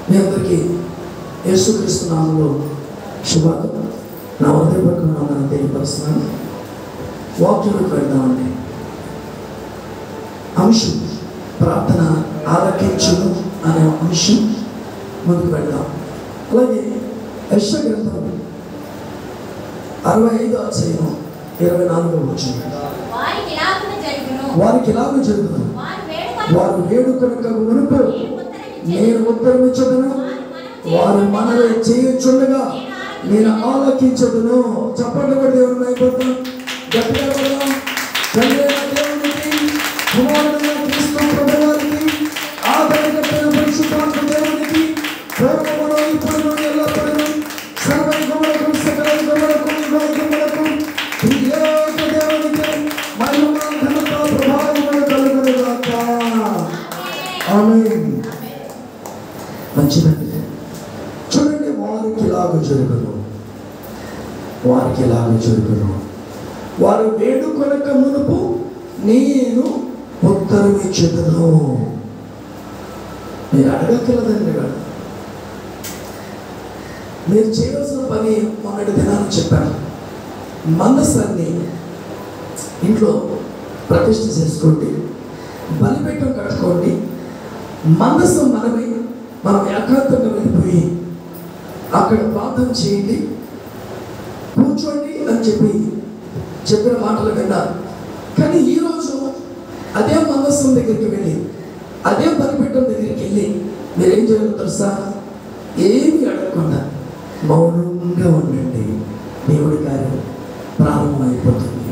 మీ అందరికీ యేసుక్రీస్తు నామములో శుభాలు. నా హృదయపూర్వకమైన తెలియపరుస్తున్నాను. వాక్యంలోకి వెళ్దామండి. అంశం ప్రార్థన ఆలకించును అనే అంశం ముందుకు వెళ్దాం. అలాగే యెషయా గ్రంథం 65వ అధ్యాయం 24వ వచనం, వారికి ఇలాగ జరుగును, వారు వేడుకొనక మునుపు నేను ఉత్తరమిచ్చుదును, వారు మనవి చేయుచుండగా నేను ఆలకించుదును. చప్పట్లు కొట్టి దేవుని అయిపోతాం. గట్టిగా కొడదాం. తండ్రైన దేవునికి, కుమారుడైన క్రీస్తు ప్రభువారికి, ఆదరణకర్తైన పరిశుద్ధాత్మ దేవునికి, పూర్వమును ఇప్పుడును ఎల్లప్పుడూ సర్వయుగములకు సకలయుగములకు యుగయుగములకు త్రియేక దేవునికి మహిమ ఘనత ప్రభావములు కలుగును గాక. ఆమేన్. మంచిదండి. చూడండి, వారికి ఇలాగ జరుగును, వారికి ఇలాగ జరుగును, వారు వేడుకొనక మునుపు నేను ఉత్తరమిచ్చుదును. మీరు అడగగలదండి. మీరు చేయవలసిన పని మొన్నటి దినాన్ని చెప్పాను. మనస్సాన్ని ఇంట్లో ప్రతిష్ఠ చేసుకోండి, బలిపీఠం కట్టుకోండి. మనస్సు మనమే, మనం ఏకాంతంగా వెళ్ళిపోయి అక్కడ ప్రార్థన చేయండి, కూర్చోండి అని చెప్పిన మాటలు విన్నారు. కానీ ఈరోజు అదే మనస్సు దగ్గరికి వెళ్ళి, అదే బలిపీఠం దగ్గరికి వెళ్ళి మీరేం చేయాలో తెలుసా? ఏమి అడగకుండా మౌనంగా ఉండండి. దేవుడి కార్యం ప్రారంభమైపోతుంది.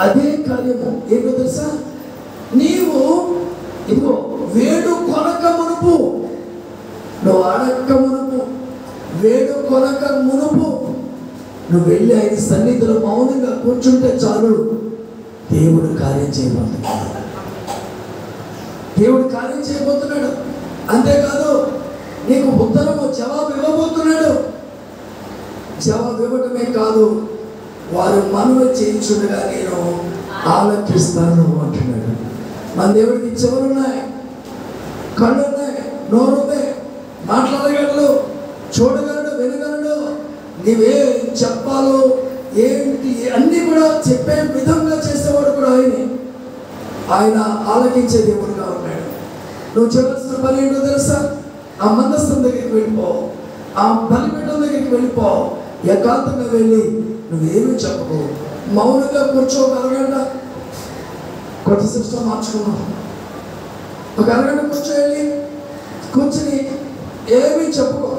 అదే కార్యము ఏంటో తెలుసా? నీవు ఇదిగో వేడు కొనక మునుపు, నువ్వు అడక్క మునుపు, వేడు కొనక మునుపు నువ్వు వెళ్ళి ఆయన సన్నిధిలో మౌనంగా కూర్చుంటే చాలు, దేవుడు కార్యం చేయబోతున్నాడు. దేవుడు కార్యం చేయబోతున్నాడు. అంతేకాదు, నీకు ఉత్తరము జవాబు ఇవ్వబోతున్నాడు. జవాబు ఇవ్వటమే కాదు, వారు మనవి చేయించుండగా నేను ఆలకిస్తాను అంటున్నాడు. మన దేవుడికి చెవులున్నాయి, కళ్ళున్నాయి, నోరుంది, మాట్లాడగలడు, చూడగలడు, వినగలడు. నీవే చెప్పాలో ఏంటి అన్నీ కూడా చెప్పే విధంగా చేసేవాడు కూడా ఆయన ఆలకించే దేవుడుగా ఉన్నాడు. నువ్వు చేయవలసిన పని ఏంటో తెలుసా? ఆ మందస్థం దగ్గరికి వెళ్ళిపో, ఆ బలిపీఠం దగ్గరికి వెళ్ళిపో, ఏకాంతంగా వెళ్ళి నువ్వేమీ చెప్పకు, మౌనంగా కూర్చోగలగంట. కొత్త సిస్టమ్ మార్చుకున్నాం. ఒక అరగంట కూర్చొని ఏమీ చెప్పుకో.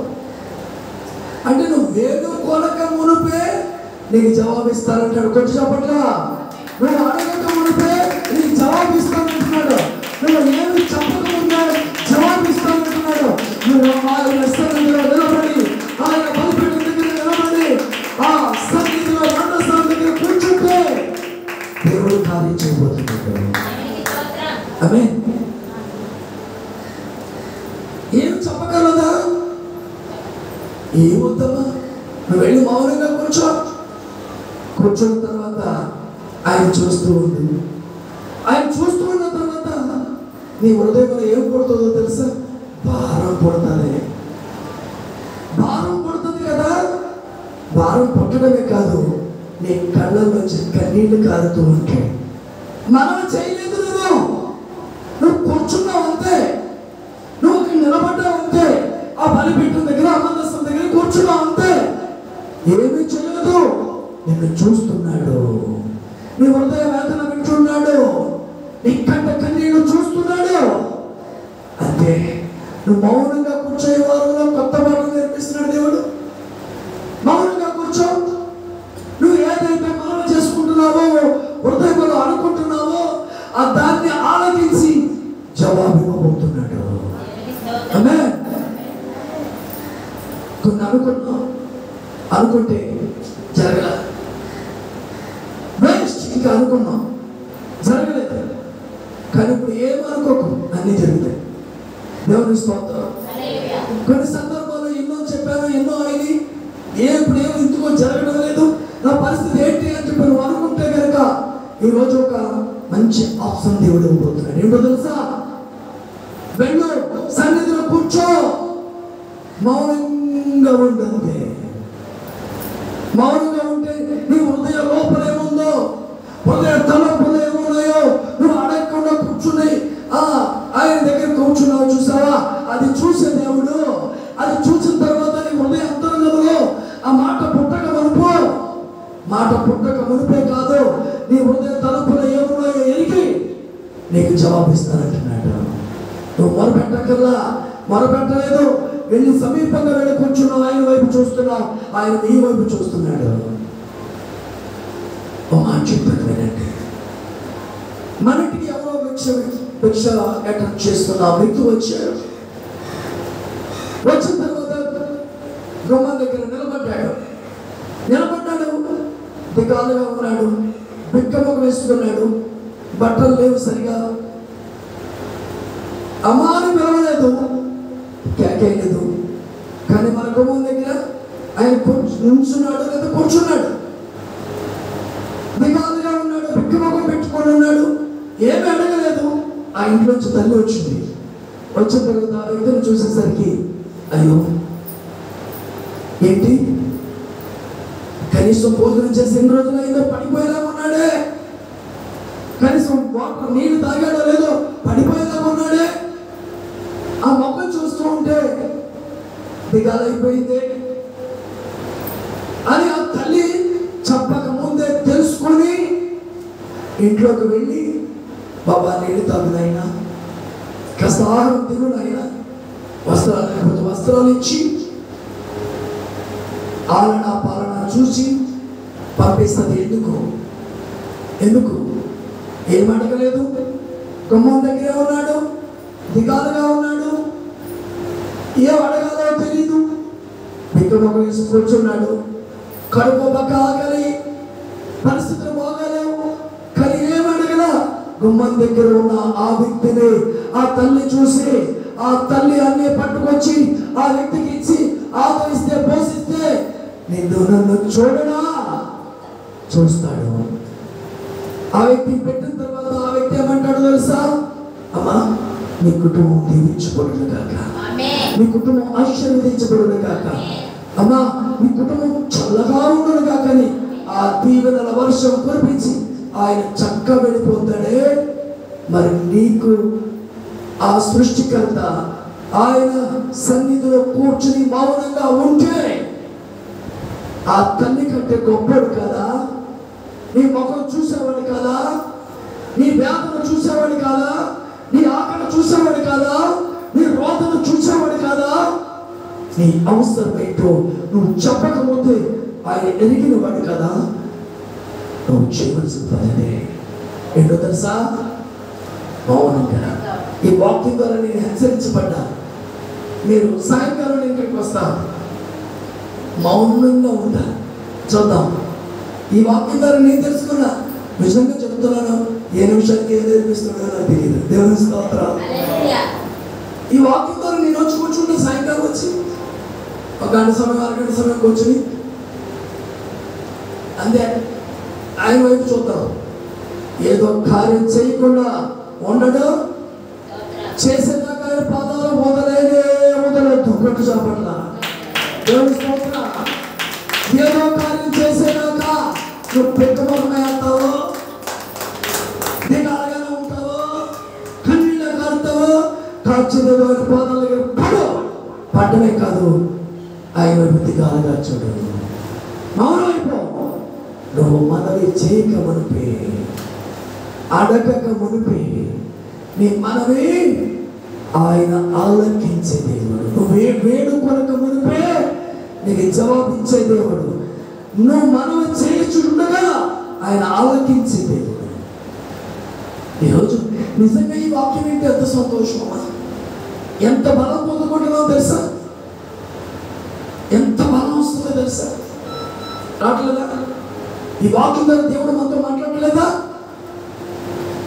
అంటే నువ్వు వేడు కొనక మునిపే నీకు జవాబు ఇస్తానంటాడు. కొంచెం చెప్పట్లా? నువ్వు అడగక మునిపే నీకు జవాబు ఇస్తానంటున్నాడు. నువ్వు ఏమి చెప్పకముందే జవాబు ఇస్తానంటున్నాడు. నువ్వు ఆయన సన్నిధిలో నిలబడి, ఆయన బలిపీఠం దగ్గర నిలబడి, ఆ సన్నిధిలో మండస్థానం దగ్గర కూర్చుంటే దేవుడు కార్యం చేయబోతున్నాడు. ఆమేన్. ఏం చెప్పగలదా? ఏమొద్దమ్మా, నువ్వు వెళ్ళి మౌనంగా కూర్చున్న తర్వాత ఆయన చూస్తూ ఉండు. ఆయన చూస్తూ ఉన్న తర్వాత నీ హృదయంలో ఏం పుడుతుందో తెలుసా? భారం పుడుతుంది. భారం పుడుతుంది కదా. భారం పుట్టడమే కాదు, నీ కళ్ళలోంచి కన్నీళ్లు కారుతూ ఉంటాయి. మనం చేయలేదు, నువ్వు కూర్చున్నావు అంతే, నువ్వు నిలబడ్డావు అంతే, ఆ బలిపీఠం దగ్గర, ఆ మందస్థం దగ్గర కూర్చున్నావు అంతే, ఏమీ చేయలేదు. నిన్ను చూస్తున్నాడు, నీ హృదయ వేదన వింటున్నాడు, నీ కంట కన్నీళ్లు చూస్తున్నాడు. అంతే. నువ్వు మౌనంగా కూర్చోే వారిలో కొత్త మాటలు నేర్పిస్తున్నాడు దేవుడు. మౌనంగా కూర్చో. నువ్వు ఏదైతే మనం చేసుకుంటున్నావో, హృదయంలో అనుకుంటున్నావో, ఆ దాన్ని ఆలకించి జవాబు ఇవ్వబోతున్నాడు. ఆమేన్. కొన్ని అనుకుంటే జరగల, ఇంకా అనుకున్నాం, జరగలేదు. కానీ ఇప్పుడు ఏమనుకోకు, అన్నీ జరుగుతాయి. దేవుని స్తోత్రం. కొన్ని సందర్భాల్లో ఎన్నో చెప్పాను, ఎన్నో అయినాయి. ఇప్పుడు ఏమో ఇందుకో జరగడం లేదు, నా పరిస్థితి ఏంటి అని చెప్పి నువ్వు అనుకుంటే కనుక ఈరోజు ఒక మంచి ఆప్షన్ దేవుడు ఇవ్వబోతున్నాడు. ఏంటో తెలుసా? వెళ్ళు, సన్నిధిలో కూర్చో. మౌనంగా ఉండండి. మౌనంగా ఉంటే నీ హృదయ లోపల ఏముందో, హృదయ తలంపులు ఏమున్నాయో నువ్వు అడగకుండా కూర్చుని ఆయన దగ్గర కూర్చున్నావు చూసావా, అది చూసే దేవుడు. అది చూసిన తర్వాత నీ హృదయ అంతరంగంలో ఆ మాట పుట్టక మునిపే కాదు, నీ హృదయ తలంపులు ఏమున్నాయో ఎరిగి నీకు జవాబిస్తానంటున్నాడు. నువ్వు మొరపెట్టలేదు, వెళ్ళి సమీపంగా వెళ్ళి కూర్చున్నావు, ఆయన వైపు చూస్తున్నావు, ఆయన నీ వైపు చూస్తున్నాడు. ఓ మాట చెప్పాను వినండి. మనకి ఎవరో భిక్ష అటెండ్ చేస్తున్న వ్యక్తి వచ్చాడు. వచ్చిన తర్వాత గుమ్మం దగ్గర నిలబడ్డాడు. దిగాలుగా ఉన్నాడు, బిక్కముఖం వేసుకున్నాడు, బట్టలు లేవు సరిగా. అమ్మాని పిలవలేదు, కేకేయలేదు. కానీ మన గుమ్మం దగ్గర ఆయన నుంచున్నాడు లేదా కూర్చున్నాడు, దిగాలుగా ఉన్నాడు, బిక్కముఖం పెట్టుకొని ఉన్నాడు, ఏమి అడగలేదు. ఆ ఇంట్లోంచి తల్లి వచ్చింది. వచ్చిన తర్వాత ఆ వ్యక్తిని చూసేసరికి అయ్యో ఏంటి, కనీసం భోజనం చేసి ఎన్ని రోజులు అయిందో పడిపోయేలా ఉన్నాడే, కనీసం వాటర్ నీళ్లు తాగాడో లేదో పడిపోయేలా ఉన్నాడే. ఆ మొక్కలు చూస్తూ ఉంటే దిగాలైపోయింది అని ఆ తల్లి చెప్పక ముందే తెలుసుకొని ఇంట్లోకి వెళ్ళి, బాబా నీళ్ళు తాగునైనా, కాస్త ఆహారం తినునైనా, వస్త్రాలు ఇచ్చి ఆలన పాలన చూసి పంపిస్తుంది. ఎందుకు ఏం అడగలేదు. గుమ్మం దగ్గరే ఉన్నాడు, దిగాలుగా ఉన్నాడు, ఏం అడగాలో తెలీదు, బిక్కమొక వేసి కూర్చున్నాడు. కడుపు పక్క ఆకలి, పరిస్థితులు బాగాలేవు, కానీ ఏం అడగలా. గుమ్మం దగ్గర ఉన్న ఆ వ్యక్తిని ఆ తల్లి చూసి, ఆ తల్లి అన్నీ పట్టుకొచ్చి ఆ వ్యక్తికి ఇచ్చి ఆదరిస్తే, పోషిస్తే, నిన్ను నన్ను చూడడా చూస్తాడు. ఆ వ్యక్తి పెట్టిన తర్వాత ఆ వ్యక్తి ఏమంటాడు తెలుసా, అమ్మా నీ కుటుంబం దీవించబడును గాక, నీ కుటుంబం ఆశీర్వదించబడును గాక, అమ్మా నీ కుటుంబం చల్లగా ఉండను గాక అని ఆ దీవెనల వర్షం కురిపించి ఆయన చక్కగా వెళ్ళిపోతాడే. మరి నీకు ఆ సృష్టికర్త ఆయన సన్నిధిలో కూర్చుని మౌనంగా ఉంటే ఆ తల్లి కంటే గొప్పడు కదా. నీ ముఖం చూసేవాడు కదా, నీ వేదన చూసేవాడు కదా, నీ ఆకలి చూసేవాడు కదా, నీ రోదన చూసేవాడు కదా. నీ అవసరం ఏంటో నువ్వు చెప్పకముందే ఆయన ఎరిగిన వాడు కదా. నువ్వు చేయవలసిన పని ఏంటో తెలుసా, మౌనంగా. ఈ వాక్యం ద్వారా నేను హెచ్చరించబడ్డా, మీరు సాయంకాలం ఇక్కడికి వస్తా, మౌనంగా ఉంటా. చూద్దాం, ఈ వాక్యం ద్వారా నేను తెలుసుకున్నా, నిజంగా చెప్తున్నాను, ఏ నిమిషానికి ఏది నేర్పిస్తున్నాడో నాకు తెలియదు. దేవుని స్తోత్రం. ఈ వాక్యం ద్వారా నేను వచ్చి కూర్చుంటే సాయంకాలం వచ్చి ఒక గంట సమయం, అరగంట సమయం కూర్చుని అంతే ఆయన వైపు చూద్దాం. ఏదో కార్యం చేయకుండా ఉండడం, చేసేదాకా ఆయన పాదాలు వదలొద్దు. కొట్టు చాపట్ల దేవుని స్తోత్రం. ఏదో కార్యం చేసేదాకా నువ్వు పెట్టుకోవడమే అంటావు, దిగాలుగానే ఉంటావు, కన్నీళ్ళ కారుతావు, కాల్చేదేదో ఆయన పాదాల దగ్గర పడ్డమే కాదు, ఆయన వైపు దిగాలుగా చూడు. మౌనమైపో. నువ్వు మనవి చేయక మునిపే, అడగక మునిపే నీ మనవి ఆయన ఆలకించే దేవుడు. నువ్వు వేడుకొనక మునిపే నీకు జవాబిచ్చే దేవుడు. నువ్వు మనవి చేయుచుండగా ఆయన ఆలకించే దేవుడు. ఈరోజు నిజంగా ఈ వాక్యం ఏంటి ఎంత సంతోషమా, ఎంత బలం పొందుకుంటున్నావు తెలుసా, ఎంత బలం వస్తుందో తెలుసా. రావట్లేదా? ఈ వాక్యం ద్వారా దేవుడు మనతో మాట్లాడలేదా?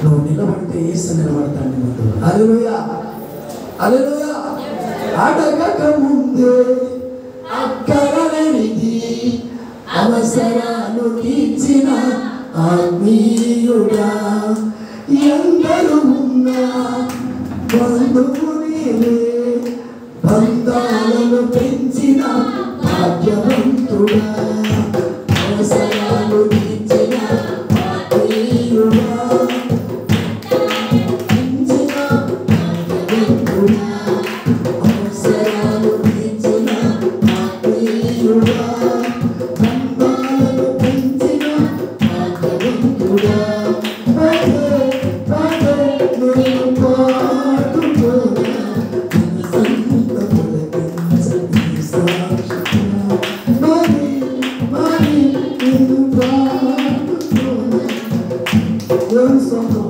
నువ్వు నిలబడితే యేసు నిలబడతాడు ముందు. హల్లెలూయా, హల్లెలూయా. అడగక ముందే అక్కరలేనిది అవసరాలు తీర్చిన ఆత్మీయుడా, ఎందరు ఉన్నా బంధువు నీవే, బంధాలను అవసరాలు తీర్చిన ఆత్మీయుడా, అవసరాలు తీర్చిన ఆత్మీయుడా, బంధాలను పెంచిన భాగ్యవంతుడా, నేను పాడుకోనా సంత పులకించని సాక్షిగా, మరి నేను పాడుకోనా. దేవుని స్తోత్రం.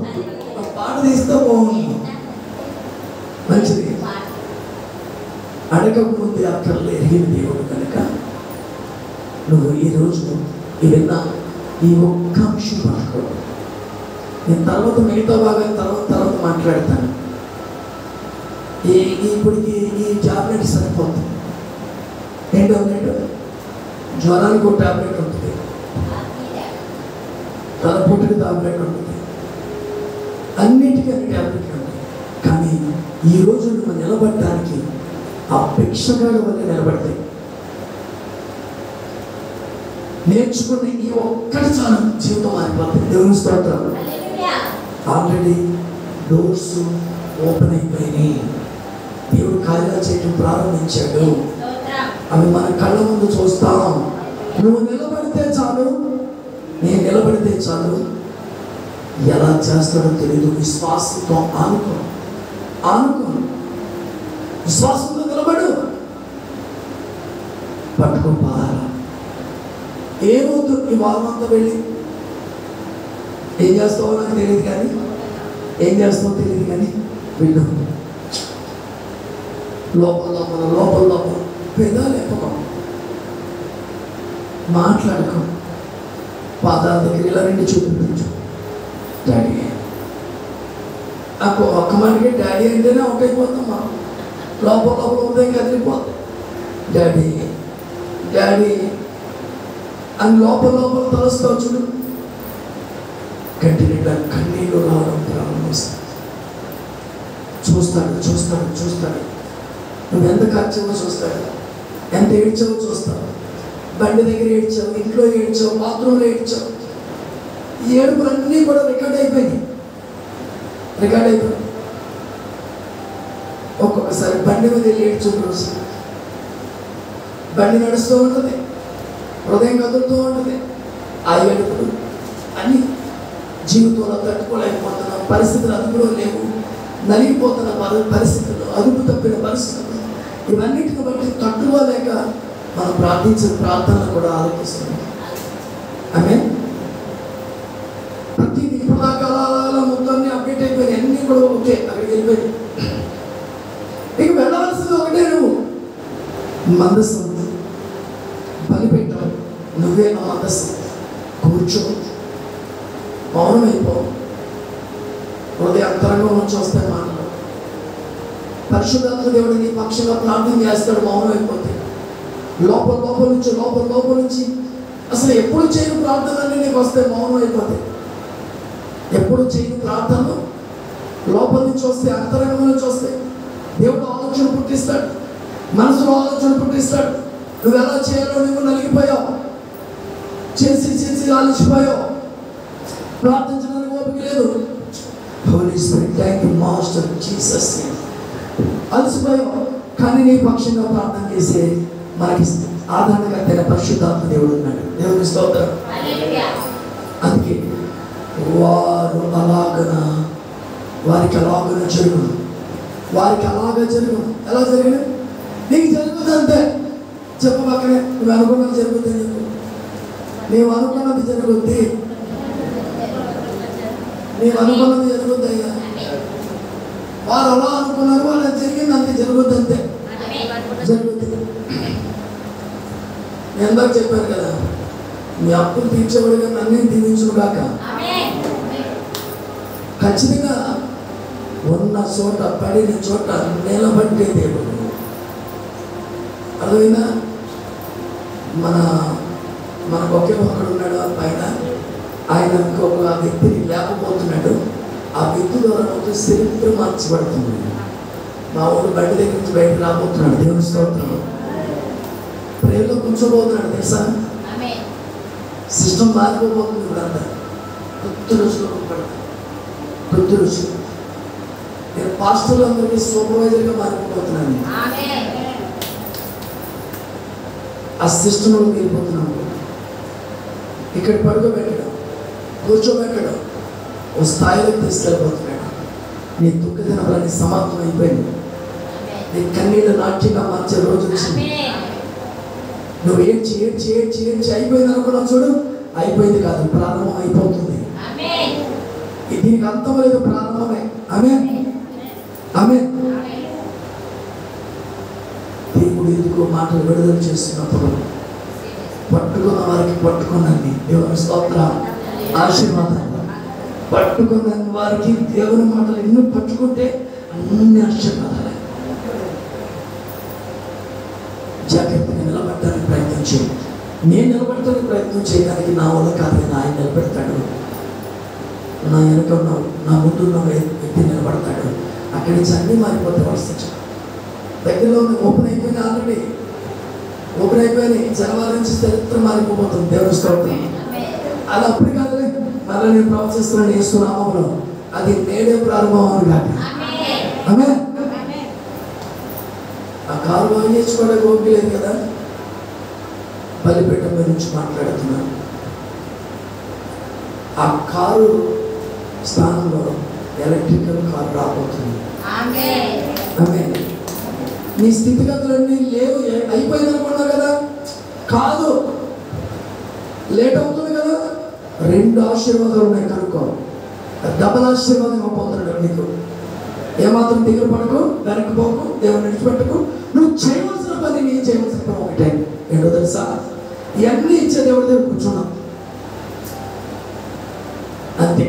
ఆ పాట తీస్తే బాగుంది, మంచిది. అడగకముందే అక్కర్లు ఎరిగిన దేవుడు కనుక నువ్వు ఈరోజు విన్న ఈ ఒక్క అంశం పట్టుకో. నేను తర్వాత మిగతా భాగాన్ని తర్వాత మాట్లాడతాను. ఇప్పటికి ఈ టాబ్లెట్ సరిపోతుంది. ఏం టాబ్లెట్? జ్వరానికి ఒక టాబ్లెట్ ఉంటుంది, తలపోటుకి టాబ్లెట్ ఉంటుంది, అన్నిటికీ అన్ని టాబ్లెట్లు ఉంటాయి. కానీ ఈరోజు నువ్వు నిలబడటానికి ఆ భిక్షగాడు వల్ల నిలబడతాయి. నేర్చుకున్న ఈ ఒక్కటి చాలు, జీవితం మారిపోతుంది. దేవుని స్తోత్రం. ఆల్రెడీ డోర్స్ ఓపెన్ అయిపోయినాయి. దేవుడు కార్యాలు చేయడం ప్రారంభించాడు. అవి మన కళ్ళ ముందు చూస్తాం. నువ్వు నిలబడితే చాలు, నేను నిలబడితే చాలు. ఎలా చేస్తాడో తెలియదు. విశ్వాసంతో ఆనుకో, విశ్వాసంతో నిలబడు. పట్టుకోపాల ఏమవుతుంది? ఈ వారం అంతా వెళ్ళి ఏం చేస్తావో నాకు తెలియదు, కానీ ఏం చేస్తావో తెలియదు, కానీ వెళ్ళు. లోపల పెదాలు ఎప్పకం, మాట్లాడుకో. పాదాల దగ్గర ఇలా రెండు చూపించు. డాడీ ఒక్క మనకి డాడీ అంటేనే ఒకటైపోతాం మనం. లోపల ఉదయం కదిలిపోతాం. డాడీ అని లోపల తలుస్తావు చూడు. కంటి నిండా కన్నీళ్ళు రావడం ప్రారంభిస్తాడు. చూస్తాడు. నువ్వు ఎంత ఖర్చవో చూస్తాడు, ఎంత ఏడ్చావో చూస్తావు. బండి దగ్గర ఏడ్చావు, ఇంట్లో ఏడ్చావు, బాత్రూంలో ఏడ్చావు. ఈ ఏడుపులన్నీ కూడా రికార్డ్ అయిపోయినాయి. ఒక్కొక్కసారి బండి మీద వెళ్ళి ఏడ్చు. బండి నడుస్తూ ఉంటుంది, హృదయం కదులుతూ ఉంటుంది. ఆ ఏడుపులు అన్ని జీవితంలో తట్టుకోలేకపోతున్న పరిస్థితులు, అదుపులో లేవు, నలిగిపోతున్న పరిస్థితులు, అదుపు తప్పిన పరిస్థితులు, ఇవన్నిటిని బట్టి తట్టుకోలేక మనం ప్రార్థించిన ప్రార్థనలు కూడా ఆలోచిస్తున్నాం. ఆమేన్. ప్రతిదీ ఇప్పుడు దాకా అలా మొత్తాన్ని అప్డేట్ అయిపోయి అన్నీ కూడా ఓకే, అక్కడికి వెళ్ళిపోయి ఇక వెళ్ళవలసింది ఒకటే. నువ్వు మందస్సు బలిపెట్టావు, నువ్వే ఆ మందస్సు. కూర్చో, మౌనం అయిపో. హృదయ అంతరంగం నుంచి వస్తే మాటలు. పరిశుద్ధాత్మ దేవుడు నీ పక్షంగా ప్రార్థన చేస్తాడు. మౌనం అయిపోతే లోపల నుంచి అసలు ఎప్పుడు చేయని ప్రార్థనలన్నీ నీకు వస్తే మౌనం అయిపోతాయి. ఎప్పుడు చేయని ప్రార్థనలు లోపల నుంచి వస్తే, అంతరంగం నుంచి వస్తే దేవుడు ఆలోచన పుట్టిస్తాడు, మనసులో ఆలోచన పుట్టిస్తాడు. నువ్వు ఎలా చేయాలో నువ్వు నలిగిపోయావు, చేసి ఆలోచిపోయావు, ప్రార్థించడానికి ఓపిక లేదు. Holy spirit, thank you master Jesus. అలసిపోయావు, కానీ నీ పక్షంగా ప్రార్థన చేసే మనకి ఆదరణకర్తైన పరిశుద్ధాత్మ దేవుడు ఉన్నాడు. దేవుని స్తోత్రం. అందుకే వారికి అలాగన జరుగును. ఎలా జరిగిన నీకు జరుగుతుంది అంతే. చెప్పబక్కనే నువ్వు అనుకున్నది జరుగుతుంది. నీవు అనుకున్నది జరుగుద్ది. అయ్యా. వారు అలా అనుకున్నారు, వాళ్ళు జరిగింది అంతే, జరుగుద్ది అంతే. నేను ఎందాక చెప్పాను కదా, మీ అప్పులు తీర్చబడిగా నన్నే దీవించును గాక. ఖచ్చితంగా ఉన్న చోట, పడిన చోట నిలబట్టే దేవుడు. అదైనా మనకు ఒకే ఒక్కడు ఉన్నాడు పైన. ఆయన ఇంకొక వ్యక్తిని లేకపోతున్నాడు. ఆ వ్యక్తి ద్వారా ఒక చరిత్ర మార్చబడుతుంది. మా ఊరు బండి దగ్గర నుంచి బయటకు రాబోతున్నాడు. దేవుని స్తోత్రం. ప్రేయర్లో కూర్చోబోతున్నాడు తెలుసా. సిస్టమ్ మారిపోబోతుంది ఇప్పుడంతా. కొద్ది రోజులు కొద్ది రోజులు నేను పాస్టర్లు అందరికీ సూపర్వైజర్గా మారిపోతున్నాను. ఆ సిస్టంలో వెళ్ళిపోతున్నాను. ఇక్కడ పడుకోబెట్టడం, కూర్చోబెట్టడం, ఓ స్థాయిలోకి తీసుకెళ్ళిపోతున్నాడు. నీ దుఃఖదినాలన్నీ సమాప్తం అయిపోయింది. నీ కన్నీళ్ళు నాట్యంగా మార్చే రోజు వచ్చింది. నువ్వు ఏడ్చి ఏడ్చి ఏడ్చి ఏడ్చి అయిపోయింది అనుకున్నావు చూడు, అయిపోయింది కాదు, ప్రారంభం అయిపోతుంది. దీనికి అంతం లేదు, ప్రారంభమే. ఆమేన్ ఆమేన్. దేవుడు ఎందుకో మాటలు విడుదల చేస్తున్నప్పుడు పట్టుకున్న వారికి పట్టుకున్నది దేవుని స్తోత్రం, ఆశీర్వాదాలు. పట్టుకున్న వారికి దేవుని మాటలు ఎన్నో పట్టుకుంటే అన్ని ఆశీర్వాదాలే. జాగ్రత్తగా నిలబడటానికి ప్రయత్నం చేయి. నేను నిలబడటానికి ప్రయత్నం చేయడానికి నా వల్ల కాదు, ఆయన నిలబెడతాడు. నా వెనక ఉన్నావు, నా ముందు ఉన్న వ్యక్తి నిలబడతాడు. అక్కడి నుంచి అన్నీ మారిపోతే పరిస్థితి. దగ్గరలో ఓపెన్ అయిపోయినా, ఆల్రెడీ ఓపెన్ అయిపోయినాయి. జనవరి నుంచి చరిత్ర మారిపోతుంది. దేవుని స్తోత్రం. అది అప్పుడు కాదులే, మళ్ళీ నేను ప్రవచిస్తున్నాను యేసునామములో, అది నేడే ప్రారంభం అవ్వను కాదు. ఆమేన్. ఆ కారు బాగు చేసుకోవడానికి ఓపిక లేదు కదా. బలిపీఠం మీద నుంచి మాట్లాడుతున్నాను. ఆ కారు స్థానంలో ఎలక్ట్రికల్ కారు రాబోతుంది. ఆమేన్. నీ స్థితిగతులన్నీ లేవు, అయిపోయింది అనుకున్నావు కదా, కాదు, లేట్ అవుతుంది కదా. 2 ఆశీర్వాదాలు ఉన్నాయి కనుక్కో. డబల్ ఆశీర్వాదం పొందుతున్నాడు నీకు. ఏమాత్రం దిగులు పడకు, వెనక్కి పోకు, దేవుని విడిచిపెట్టకు. నువ్వు చేయవలసిన పని, నేను చేయవలసిన పని ఒకటే. ఏంటో తెలుసా, ఇవన్నీ ఇచ్చే దేవుడి దగ్గర కూర్చున్నాం అంతే.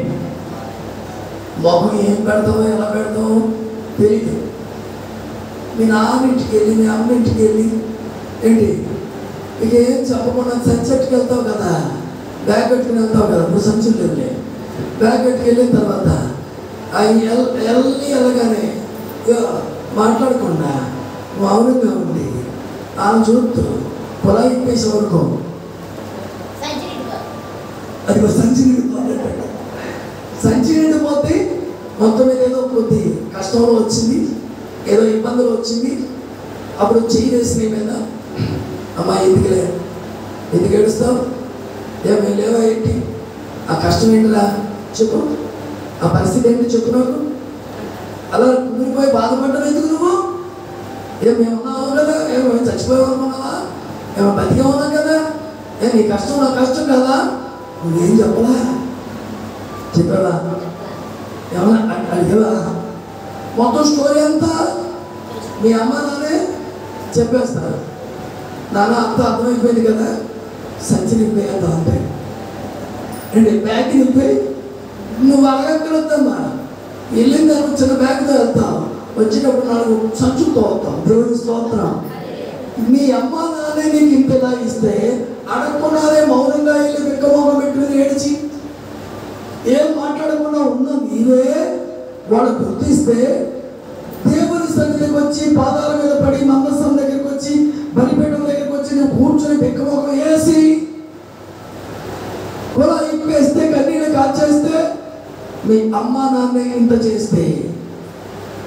మొహం ఏం పెడతామో ఎలా పెడతామో తెలియదు. మీ నాన్నింటికి వెళ్ళి, మీ అమ్మింటికి వెళ్ళి ఏంటి ఇక ఏం చెప్పకుండా సన్సెట్కి వెళ్తావు కదా, బ్యాగ్ కట్టుకుని వెళ్తావు కదా. నువ్వు సంచులు వెళ్ళి బ్యాగ్ కట్టుకు వెళ్ళిన తర్వాత వెళ్ళగానే మాట్లాడకుండా మౌనంగా ఉండి ఆమె చూస్తూ పొలా ఇప్పేసే వరకు అది సంచి నిండిపోతాడు. సంచి నిండిపోతే మొత్తం మీద ఏదో కొద్ది కష్టంలో వచ్చింది, ఏదో ఇబ్బందులు వచ్చింది. అప్పుడు చెయ్యి వేసిన మీద, అమ్మా ఎందుకులే, ఎందుకు ఏడుస్తావు, ఏమీ లేవా ఏంటి, ఆ కష్టం ఏంటిరా చెప్పు, ఆ పరిస్థితి ఏంటి చెప్పు నాకు. అలా కుమిరిపోయి బాధపడ్డావు ఎందుకు నువ్వు? ఏమేమన్నావు కదా, ఏమో చచ్చిపోయావు అనుకున్నావా, ఏమో బతికే ఉన్నావు కదా, నీ కష్టం నా కష్టం కదా, నువ్వేం చెప్పలా, చెప్పావా, ఏమన్నా అడిగావా? మొత్తం స్టోరీ అంతా మీ అమ్మ నాన్నే చెప్పేస్తారు. నాన్న అంతా అర్థమైపోయింది కదా, సంచి నింపే అంత అంతే అండి, బ్యాగ్ నింపి నువ్వు అడగక్కడొద్దమ్మా. వెళ్ళింది దానికి చిన్న బ్యాగ్తో వెళ్తావు, వచ్చేటప్పుడు 4 సంచులతో వస్తావు. దేవుని స్తోత్రం. మీ అమ్మ నాన్నే నీకు ఇంతలా ఇస్తే అడగకుండానే మౌనంగా వెళ్ళి విక్కమోగం పెట్టుకుని ఏడిచి ఏం మాట్లాడకుండా ఉన్న నీవే వాళ్ళు గుర్తిస్తే దేవుని సన్నిధికి వచ్చి పాదాల మీద పడి మందసం దగ్గరికి వచ్చి బలిపీఠం దగ్గరికి వచ్చి నువ్వు కూర్చొని విక్కమోగం వేసి కూడా ఇప్పేస్తే కన్నీళ్ళు కాచేస్తే మీ అమ్మ నాన్న ఇంత చేస్తే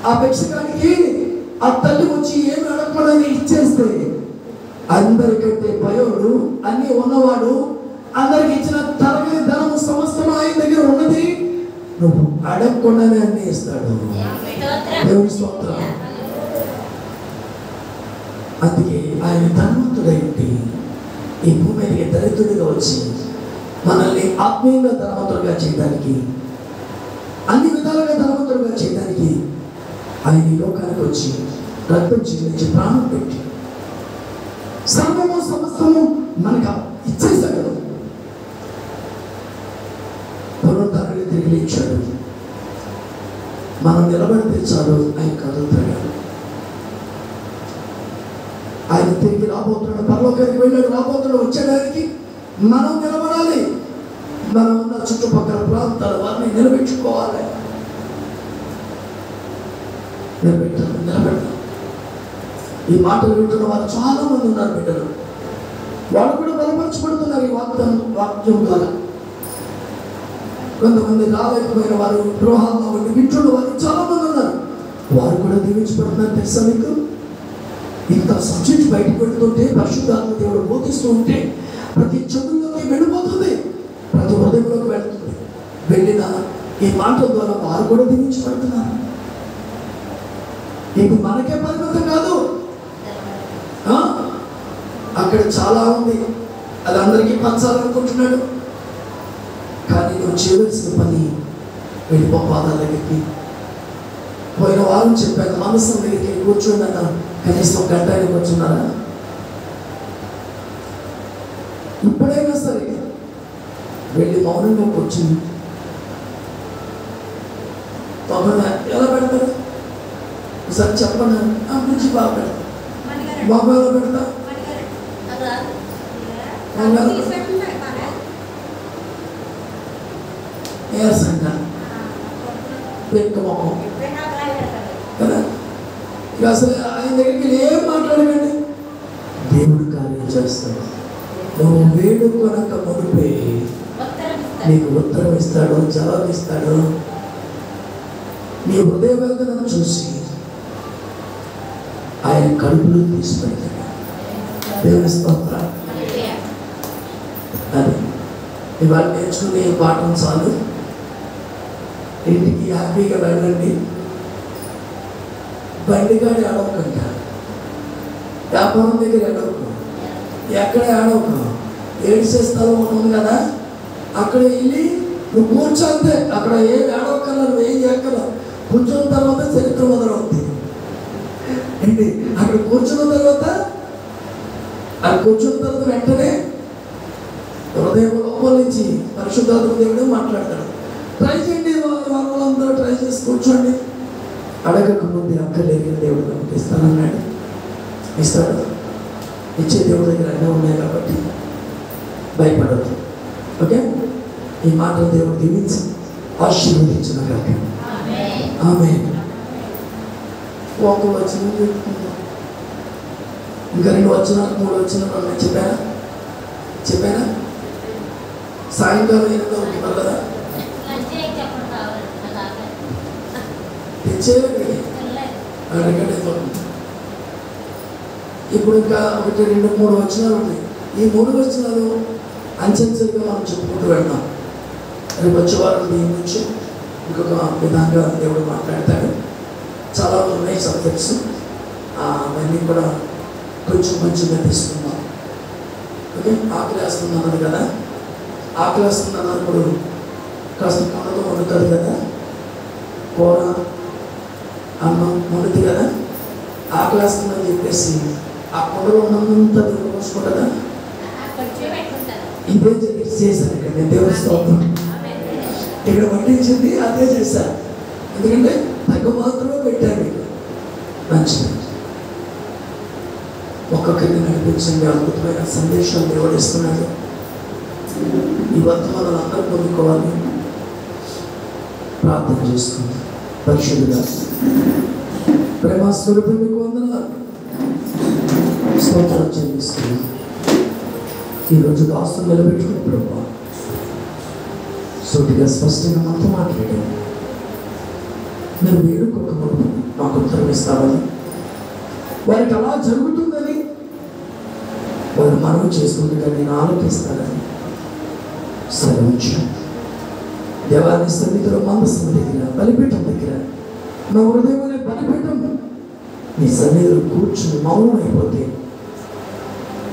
ఆ భిక్షకానికి ఆ తల్లి వచ్చి ఏమి అడగకుండా ఇచ్చేస్తే అందరికంటే భయోడు అన్ని ఉన్నవాడు అందరికి ఇచ్చిన తరగతి ధనము సమస్తం ఆయన దగ్గర ఉన్నది, నువ్వు అడగకుండానే అన్ని ఇస్తాడు. దేవుని స్తోత్రం. అందుకే ఆయన ధనవంతుడైంది ఈ భూమి మీదకి దరిద్రుడిగా వచ్చి మనల్ని ఆత్మీయంగా ధనవంతులుగా చేయడానికి, అన్ని విధాలుగా ధనవంతులుగా చేయడానికి ఆయన ఈ లోకానికి వచ్చి రక్తం చెల్లించి ప్రాణం పెట్టి సర్వము సమస్తము మనకు ఇచ్చేసాడు. పునరుద్ధరణని తిరిగి లేచాడు. మనం నిలబడితే చాలు, ఆయన కదులుతాడు. ఆయన తిరిగి రాబోతున్నాడు, పరలోకానికి వెళ్ళాడు, రాబోతున్నాడు. వచ్చేదానికి మనం నిలబడాలి. మనం ఉన్న చుట్టుపక్కల ప్రాంతాల వారిని నిలబెట్టుకోవాలి. నిలబెడతాం. ఈ మాటలు వింటున్న వారు చాలా మంది ఉన్నారు బిడ్డలు. వాళ్ళు కూడా బలపరచబడుతున్నారు ఈ వాక్యం ద్వారా. కొంతమంది రాలేకపోయిన వారు, గృహాల్లో ఉండి వింటున్న వారు చాలా మంది ఉన్నారు. వారు కూడా దీవించబడుతున్నారు. తెలుసా మీకు? ఇంత సబ్జెక్ట్ బయటకు పెడుతుంటే, పరిశుద్ధాత్మ దేవుడు బోధిస్తూ ఉంటే ప్రతి చెవుల్లోకి వెళ్ళిపోతుంది, ప్రతి హృదయంలోకి వెళ్తుంది. వెళ్ళిన ఈ మాటల ద్వారా వారు కూడా దీవించబడుతున్నారు. ఇది మనకే పరిమితం కాదు, అక్కడ చాలా ఉంది. అది అందరికీ పంచాలనుకుంటున్నాడు. కానీ నువ్వు చేయవలసిన పని వెళ్ళిపో పాదాల దగ్గరికి. పోయిన వారం చెప్పాను, మనసు దగ్గరికి కూర్చోండి అన్న. కనీసం ఒక గంట అయినా కూర్చున్నారా? ఇప్పుడైనా సరే వెళ్ళి మౌనంగా కూర్చుని ఎలా పెడతారు ఒకసారి చెప్పండి. మంచి బాగా పెడతా, బాబు ఎలా పెడతా? నీరసంగా పెంక మొహం కదా. ఇక అసలు ఆయన దగ్గరికి ఏం మాట్లాడకండి. దేవుడు కార్యం చేస్తాడు. నువ్వు వేడుకొనక మునిపే నీకు ఉత్తరం ఇస్తాడు, జవాబు ఇస్తాడు. నీ హృదయ వేదనను చూసి ఆయన కడుపులో తీసుకెళ్తాడు. దేవుని స్తోత్రం. అది ఇవాళ నేర్చుకునే పాఠం చాలు. ఇంటికి హ్యాపీగా వెళ్ళండి. బండిగాడి ఆడవకంట, వ్యాపారం దగ్గర ఆడవకు, ఎక్కడ ఆడవకు. ఏడ్చే స్థలం ఉంటుంది కదా, అక్కడ వెళ్ళి నువ్వు కూర్చోంతే. అక్కడ ఏం ఆడవకల్లా, నువ్వు ఏం చేయక్కర్లా. కూర్చున్న తర్వాత చరిత్ర మొదలవుతుంది. ఏంటి అక్కడ కూర్చున్న తర్వాత వెంటనే హృదయం లోపల నుంచి పరిశుద్ధాత్మ దేవుడే మాట్లాడతాడు. ట్రై చేయండి, వాళ్ళందరూ ట్రై చేసి కూర్చోండి. అడగక ముందు అక్కర్లేదు, దేవుడు మనకి ఇస్తానన్నాడు. ఇస్తాడు. ఇచ్చే దేవుడి దగ్గర అన్నీ ఉన్నాయి కాబట్టి భయపడద్దు. ఓకే, ఈ మాటలు దేవుడు దీవించి ఆశీర్వదించిన కాక. ఆమేన్. ఒక వచనం చెప్పుకుందాం. ఇంకా 2 వచనాలు 3 వచనాలు ఉన్నాయి. చెప్పానా? సాయంకాలం 8 అవుతున్నారు కదా, తెచ్చేయండి. అడగండి. ఇప్పుడు ఇంకా 1, 2, 3 వచనాలు ఉన్నాయి. ఈ 3 వచనాలు అంచెంచెలుగా మనం చెప్పుకుంటూ వెళ్తాం. రేపు వచ్చేవారు దీని నుంచి ఇంకొక విధంగా దేవుడు మాట్లాడతాడు. చాలా ఉన్నాయి సబ్జెక్ట్స్. అవన్నీ కూడా కొంచెంగా తీసుకుందాం. ఓకే, ఆకలి వేస్తున్నాను కదా, ఆకలి వేస్తున్నప్పుడు కాస్త కొండతో వండుతుంది కదా, కూర అన్నం వండుతుంది కదా. ఆకలి వేస్తుందని చెప్పేసి ఆ కొండలో ఉన్నంత పోసుకుంటుందా? ఇదే చేశాను ఇక్కడ నేను. దేవుని స్తోత్రం. ఇక్కడ వడ్డించింది అదే చేశాను. ఎందుకంటే తగ్గ మాత్రమే పెట్టాను. మంచిది. ఒక్కొక్కరిని నడిపించండి. అద్భుతమైన సందేశం దేవుడు ఇస్తున్నాడు. ఈ వర్తమానాలు అందరూ పొందుకోవాలి. ప్రార్థన చేసుకుంది. పరిశుద్ధుడా, ప్రేమ స్వరూపం మీకు వందనాలు, స్తోత్రం చెల్లిస్తున్నాను. ఈరోజు దాస్తులు నిలబెట్టుకుని ప్రభు సూటిగా స్పష్టంగా మాతో మాట్లాడాను. మీరు వేడుకొక మునుపు మాకు ఉత్తరం ఇస్తామని, వారికి అలా జరుగుతుందని వారు మనవి చేసుకుంటే నేను ఆలోచిస్తానని సెలవుచ్చు. దేవాన్ని సన్నిధిలో మందసం దగ్గర, బలిపీఠం దగ్గర, నా హృదయం అనే బలిపీఠం నీ సన్నిధిలో కూర్చుని మౌనం అయిపోతే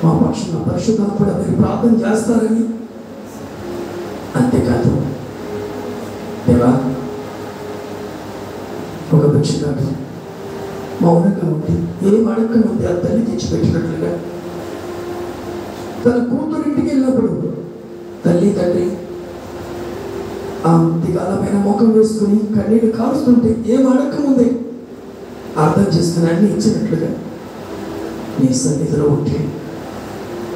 మా పక్షుల పరిశుద్ధం కూడా మీరు ప్రార్థన చేస్తారని. అంతేకాదు దేవా, ఒక భిక్షగాడు మౌనంగా ఉండి ఏం అడగకముందే ఆ తల్లి తెచ్చిపెట్టినట్లుగా తన కూతురింటికి వెళ్ళినప్పుడు తల్లి తండ్రి ఆ దిగాలమైన ముఖం వేసుకుని కన్నీళ్ళు కారుస్తుంటే ఏం అడగకముందే అర్థం చేసుకుని అన్ని ఇచ్చినట్లుగా నీ సన్నిధిలో ఉంటే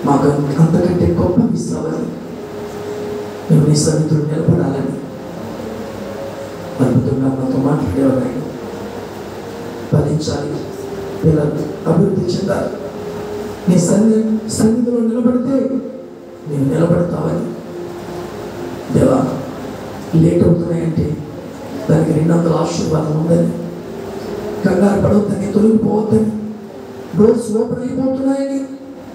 మాకు అంతకంటే గొప్ప ఇస్తావని, మేము నీ సన్నిధిలో నిలబడాలని అద్భుతంగా మాతో మాట్లాడేవారు. ఫలించాలి, పిల్లలు అభివృద్ధి చెందాలి. నీ సన్నిధిలో నిలబడితే నేను నిలబడతావని. దేవా, లేట్ అవుతున్నాయంటే దానికి 200 ఆశీర్వాదం ఉందని, కంగారు పడవద్దని, తొలగిపోవద్దని, డోర్స్ ఓపెన్ అయిపోతున్నాయని,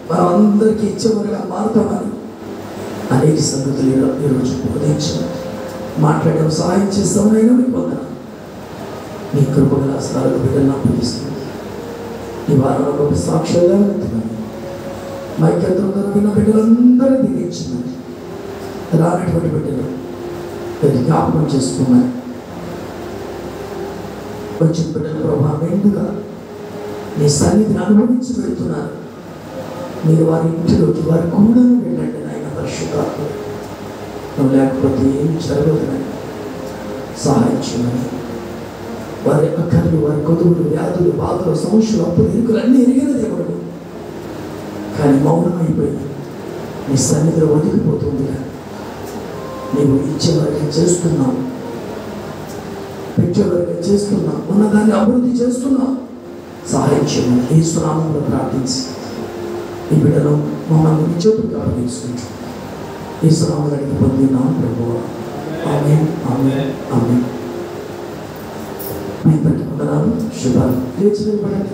మనం అందరికీ ఇచ్చేవారుగా మారుతామని అనేక సంగతులు ఈరోజు బోధించాను. మాట్లాడడం సహాయం చేస్తామనైనా మీకు వందనాలు. నీ కృపగల హస్తాలకు బిడ్డలను అప్పగిస్తుంది. ఈ వారంలో గొప్ప సాక్ష్యాలుగా వెళ్తున్నాను. మైకెంతో విన్న బిడ్డలందరూ దీవించిందని, రానటువంటి బిడ్డలు దాన్ని జ్ఞాపకం చేసుకున్నాను. వచ్చిన బిడ్డలు ప్రభావ మెండుగా నీ సన్నిధిని అనుభవించి వెళ్తున్నారు. మీరు వారి ఇంటిలోకి వారి కూడా వెళ్ళండి నాయన పరిశుద్ధాత్మ. నువ్వు లేకపోతే ఏమి జరగదునని సహాయం చేయమని. వారి అక్కర్లు, వారి కొదువులు, వ్యాధులు, బాధలు, సమస్యలు, అప్పులు, ఇరుకులు అన్నీ ఎరిగిన దేవుడు, కానీ మౌనమైపోయి నీ సన్నిధిలో ఒదిగిపోతుంది. నీవు ఇచ్చేవారికి చేస్తున్నావు, పెట్టేవారికి చేస్తున్నావు, ఉన్నదాన్ని అభివృద్ధి చేస్తున్నావు. సహాయం చేయమని యేసు నామములో ప్రార్థించి ఈ బిడ్డను మమ్మల్ని నీ చేతులకు అప్పగించుకుంటాం. యేసు నామములో అడిగి పొందినాం ప్రభువా. ఆమేన్, ఆమేన్, ఆమేన్. మీ అందరికీ వందనాలు, శుభాలు. లేచి నిలబడండి.